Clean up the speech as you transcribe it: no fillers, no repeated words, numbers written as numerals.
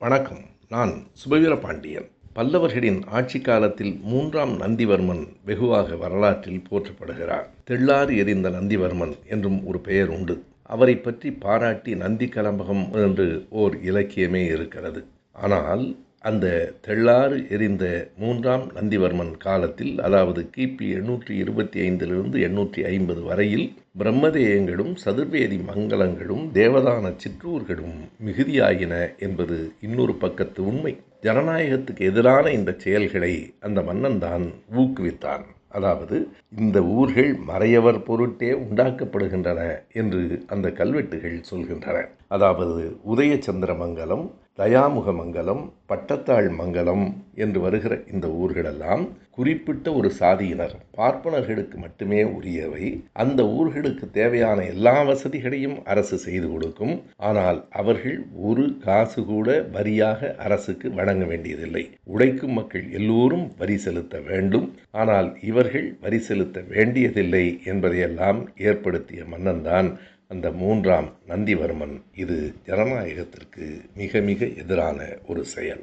வணக்கம். நான் சுபவீர பாண்டியன். பல்லவர்களின் ஆட்சி காலத்தில் 3ஆம் நந்திவர்மன் வெகுவாக வரலாற்றில் போற்றப்படுகிறார். தெள்ளாறு எறிந்த நந்திவர்மன் என்றும் ஒரு பெயர் உண்டு. அவரை பற்றி பாராட்டி நந்தி கலம்பகம் என்று ஓர் இலக்கியமே இருக்கிறது. ஆனால் அந்த தெள்ளாறு எறிந்த 3ஆம் நந்திவர்மன் காலத்தில், அதாவது கிபி 825 850 வரையில் பிரம்மதேயங்களும் சதுர்வேதி மங்கலங்களும் தேவதான சிற்றூர்களும் மிகுதியாயின என்பது இன்னொரு பக்கத்து உண்மை. ஜனநாயகத்துக்கு எதிரான இந்த செயல்களை அந்த மன்னன் தான் ஊக்குவித்தான். அதாவது இந்த ஊர்கள் மறையவர் பொருட்டே உண்டாக்கப்படுகின்றன என்று அந்த கல்வெட்டுகள் சொல்கின்றன. அதாவது உதயச்சந்திர மங்கலம், தயாமுக மங்கலம், பட்டத்தாள் மங்கலம் என்று வருகிற இந்த ஊர்களெல்லாம் குறிப்பிட்ட ஒரு சாதியினர், பார்ப்பனர்களுக்கு மட்டுமே உரியவை. அந்த ஊர்களுக்கு தேவையான எல்லா வசதிகளையும் அரசு செய்து கொடுக்கும். ஆனால் அவர்கள் ஒரு காசு கூட வரியாக அரசுக்கு வழங்க வேண்டியதில்லை. உழைக்கும் மக்கள் எல்லோரும் வரி செலுத்த வேண்டும். ஆனால் இவர்கள் வரி செலுத்த வேண்டியதில்லை என்பதையெல்லாம் ஏற்படுத்திய மன்னன்தான் அந்த 3ஆம் நந்திவர்மன். இது ஜனநாயகத்திற்கு மிக மிக எதிரான ஒரு செயல்.